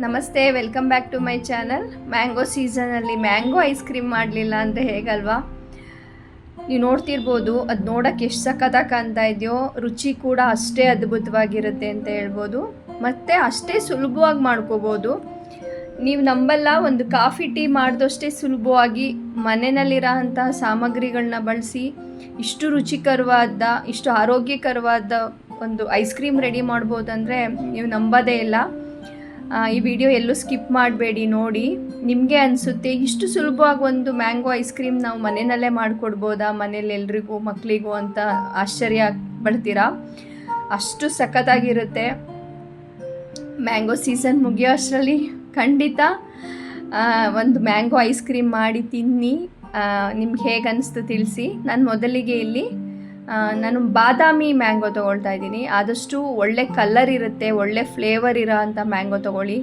ನಮಸ್ತೆ, welcome back to my channel. Mango ಸೀಸನಲ್ಲಿ mango ice cream ಮಾಡಲಿಲ್ಲ ಅಂದರೆ ಹೇಗಲ್ವಾ? ನೀವು ನೋಡ್ತಿರ್ಬೋದು, ಅದು ನೋಡೋಕ್ಕೆ ಎಷ್ಟು ಸಖತ್ತಾಗಿ ಕಾಣ್ತಾ ಇದೆಯೋ, ರುಚಿ ಕೂಡ ಅಷ್ಟೇ ಅದ್ಭುತವಾಗಿರುತ್ತೆ ಅಂತ ಹೇಳ್ಬೋದು. ಮತ್ತು ಅಷ್ಟೇ ಸುಲಭವಾಗಿ ಮಾಡ್ಕೋಬೋದು. ನೀವು ನಂಬಲ್ಲ, ಒಂದು ಕಾಫಿ ಟೀ ಮಾಡಿದಷ್ಟೇ ಸುಲಭವಾಗಿ ಮನೆಯಲ್ಲಿರೋ ಅಂತಹ ಸಾಮಗ್ರಿಗಳನ್ನ ಬಳಸಿ ಇಷ್ಟು ರುಚಿಕರವಾದ, ಇಷ್ಟು ಆರೋಗ್ಯಕರವಾದ ಒಂದು ಐಸ್ ಕ್ರೀಮ್ ರೆಡಿ ಮಾಡ್ಬೋದಂದರೆ ನೀವು ನಂಬೋದೇ ಇಲ್ಲ. ಈ ವಿಡಿಯೋ ಎಲ್ಲೂ ಸ್ಕಿಪ್ ಮಾಡಬೇಡಿ, ನೋಡಿ. ನಿಮಗೆ ಅನಿಸುತ್ತೆ ಇಷ್ಟು ಸುಲಭವಾಗಿ ಒಂದು ಮ್ಯಾಂಗೋ ಐಸ್ ಕ್ರೀಮ್ ನಾವು ಮನೆಯಲ್ಲೇ ಮಾಡಿಕೊಡ್ಬೋದಾ ಮನೇಲಿ ಎಲ್ರಿಗೂ, ಮಕ್ಕಳಿಗೂ ಅಂತ ಆಶ್ಚರ್ಯ ಪಡ್ತೀರಾ. ಅಷ್ಟು ಸಖತ್ತಾಗಿರುತ್ತೆ. ಮ್ಯಾಂಗೋ ಸೀಸನ್ ಮುಗಿಯೋ ಅಷ್ಟರಲ್ಲಿ ಖಂಡಿತ ಒಂದು ಮ್ಯಾಂಗೋ ಐಸ್ ಕ್ರೀಮ್ ಮಾಡಿ ತಿನ್ನಿ. ನಿಮ್ಗೆ ಹೇಗೆ ಅನಿಸ್ತು ತಿಳಿಸಿ. ನಾನು ಮೊದಲಿಗೆ ಇಲ್ಲಿ ನಾನು ಬಾದಾಮಿ ಮ್ಯಾಂಗೋ ತೊಗೊಳ್ತಾ ಇದ್ದೀನಿ. ಆದಷ್ಟು ಒಳ್ಳೆ ಕಲರ್ ಇರುತ್ತೆ, ಒಳ್ಳೆ ಫ್ಲೇವರ್ ಇರೋ ಅಂಥ ಮ್ಯಾಂಗೋ ತೊಗೊಳ್ಳಿ.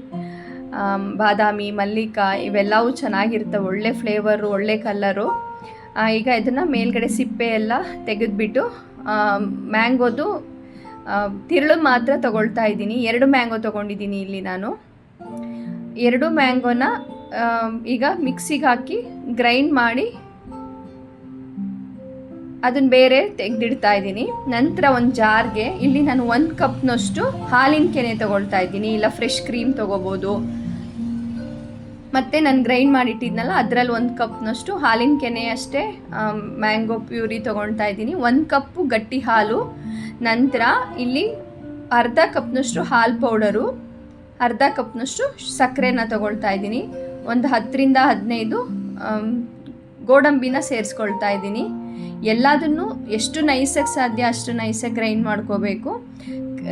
ಬಾದಾಮಿ, ಮಲ್ಲಿಕ ಇವೆಲ್ಲವೂ ಚೆನ್ನಾಗಿರುತ್ತೆ, ಒಳ್ಳೆ ಫ್ಲೇವರು, ಒಳ್ಳೆ ಕಲ್ಲರು. ಈಗ ಇದನ್ನು ಮೇಲ್ಗಡೆ ಸಿಪ್ಪೆ ಎಲ್ಲ ತೆಗೆದುಬಿಟ್ಟು ಮ್ಯಾಂಗೋದು ತಿರುಳು ಮಾತ್ರ ತೊಗೊಳ್ತಾ ಇದ್ದೀನಿ. 2 ಮ್ಯಾಂಗೋ ತೊಗೊಂಡಿದ್ದೀನಿ ಇಲ್ಲಿ ನಾನು. 2 ಮ್ಯಾಂಗೋನ ಈಗ ಮಿಕ್ಸಿಗೆ ಹಾಕಿ ಗ್ರೈಂಡ್ ಮಾಡಿ ಅದನ್ನು ಬೇರೆ ತೆಗೆದಿಡ್ತಾ ಇದ್ದೀನಿ. ನಂತರ ಒಂದು ಜಾರ್ಗೆ ಇಲ್ಲಿ ನಾನು 1 ಕಪ್ನಷ್ಟು ಹಾಲಿನ ಕೆನೆ ತೊಗೊಳ್ತಾ ಇದ್ದೀನಿ, ಇಲ್ಲ ಫ್ರೆಶ್ ಕ್ರೀಮ್ ತೊಗೋಬೋದು. ಮತ್ತು ನಾನು ಗ್ರೈಂಡ್ ಮಾಡಿಟ್ಟಿದ್ನಲ್ಲ ಅದರಲ್ಲಿ 1 ಕಪ್ನಷ್ಟು ಹಾಲಿನ ಕೆನೆ ಅಷ್ಟೇ ಮ್ಯಾಂಗೋ ಪ್ಯೂರಿ ತೊಗೊಳ್ತಾ ಇದ್ದೀನಿ. 1 ಕಪ್ಪು ಗಟ್ಟಿ ಹಾಲು. ನಂತರ ಇಲ್ಲಿ ಅರ್ಧ ಕಪ್ನಷ್ಟು ಹಾಲು ಪೌಡರು, ಅರ್ಧ ಕಪ್ನಷ್ಟು ಸಕ್ಕರೆನ ತೊಗೊಳ್ತಾ ಇದ್ದೀನಿ. ಒಂದು 10ರಿಂದ 15 ಗೋಡಂಬಿನ ಸೇರಿಸ್ಕೊಳ್ತಾ ಇದ್ದೀನಿ. ಎಲ್ಲದನ್ನು ಎಷ್ಟು ನೈಸಾಗಿ ಸಾಧ್ಯ ಅಷ್ಟು ನೈಸಾಗಿ ಗ್ರೈಂಡ್ ಮಾಡ್ಕೋಬೇಕು.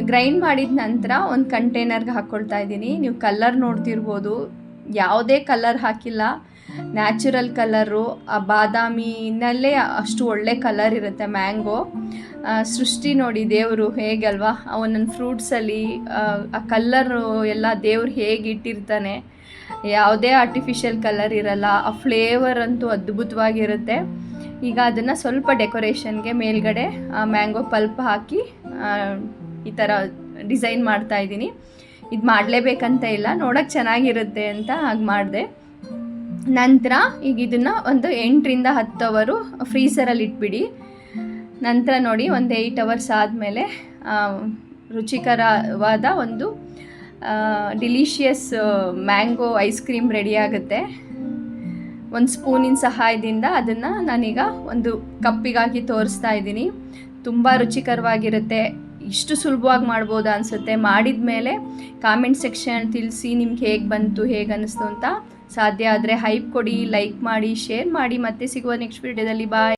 ಗ್ರೈಂಡ್ ಮಾಡಿದ ನಂತರ ಒಂದು ಕಂಟೈನರ್ಗೆ ಹಾಕ್ಕೊಳ್ತಾ ಇದ್ದೀನಿ. ನೀವು ಕಲರ್ ನೋಡ್ತಿರ್ಬೋದು, ಯಾವುದೇ ಕಲರ್ ಹಾಕಿಲ್ಲ, ನ್ಯಾಚುರಲ್ ಕಲರು. ಆ ಬಾದಾಮಿನಲ್ಲೇ ಅಷ್ಟು ಒಳ್ಳೆ ಕಲರ್ ಇರುತ್ತೆ ಮ್ಯಾಂಗೋ. ಸೃಷ್ಟಿ ನೋಡಿ, ದೇವರು ಹೇಗಲ್ವಾ, ಒಂದೊಂದು ಫ್ರೂಟ್ಸಲ್ಲಿ ಆ ಕಲ್ಲರು ಎಲ್ಲ ದೇವ್ರು ಹೇಗೆ ಇಟ್ಟಿರ್ತಾನೆ. ಯಾವುದೇ ಆರ್ಟಿಫಿಷಿಯಲ್ ಕಲರ್ ಇರಲ್ಲ, ಆ ಫ್ಲೇವರ್ ಅಂತೂ ಅದ್ಭುತವಾಗಿರುತ್ತೆ. ಈಗ ಅದನ್ನು ಸ್ವಲ್ಪ ಡೆಕೋರೇಷನ್ಗೆ ಮೇಲ್ಗಡೆ ಮ್ಯಾಂಗೋ ಪಲ್ಪ್ ಹಾಕಿ ಈ ಥರ ಡಿಸೈನ್ ಮಾಡ್ತಾ ಇದ್ದೀನಿ. ಇದು ಮಾಡಲೇಬೇಕಂತ ಇಲ್ಲ, ನೋಡೋಕ್ಕೆ ಚೆನ್ನಾಗಿರುತ್ತೆ ಅಂತ ಹಾಗೆ ಮಾಡಿದೆ. ನಂತರ ಈಗ ಇದನ್ನು ಒಂದು 8ರಿಂದ 10 ಅವರು ಫ್ರೀಸರಲ್ಲಿ ಇಟ್ಬಿಡಿ. ನಂತರ ನೋಡಿ, ಒಂದು 8 ಅವರ್ಸ್ ಆದಮೇಲೆ ರುಚಿಕರವಾದ ಒಂದು delicious mango ice cream ready ಆಗುತ್ತೆ. ಒಂದು ಸ್ಪೂನಿನ ಸಹಾಯದಿಂದ ಅದನ್ನು ನಾನೀಗ ಒಂದು ಕಪ್ಪಿಗಾಗಿ ತೋರಿಸ್ತಾ ಇದ್ದೀನಿ. ತುಂಬ ರುಚಿಕರವಾಗಿರುತ್ತೆ. ಇಷ್ಟು ಸುಲಭವಾಗಿ ಮಾಡ್ಬೋದಾ ಅನಿಸುತ್ತೆ. ಮಾಡಿದ ಮೇಲೆ ಕಾಮೆಂಟ್ ಸೆಕ್ಷನ್ ತಿಳಿಸಿ ನಿಮ್ಗೆ ಹೇಗೆ ಬಂತು, ಹೇಗೆ ಅನ್ನಿಸ್ತು ಅಂತ. ಸಾಧ್ಯ ಆದರೆ ಹೈಪ್ ಕೊಡಿ, ಲೈಕ್ ಮಾಡಿ, ಶೇರ್ ಮಾಡಿ. ಮತ್ತೆ ಸಿಗುವ ನೆಕ್ಸ್ಟ್ ವಿಡಿಯೋದಲ್ಲಿ. ಬಾಯ್.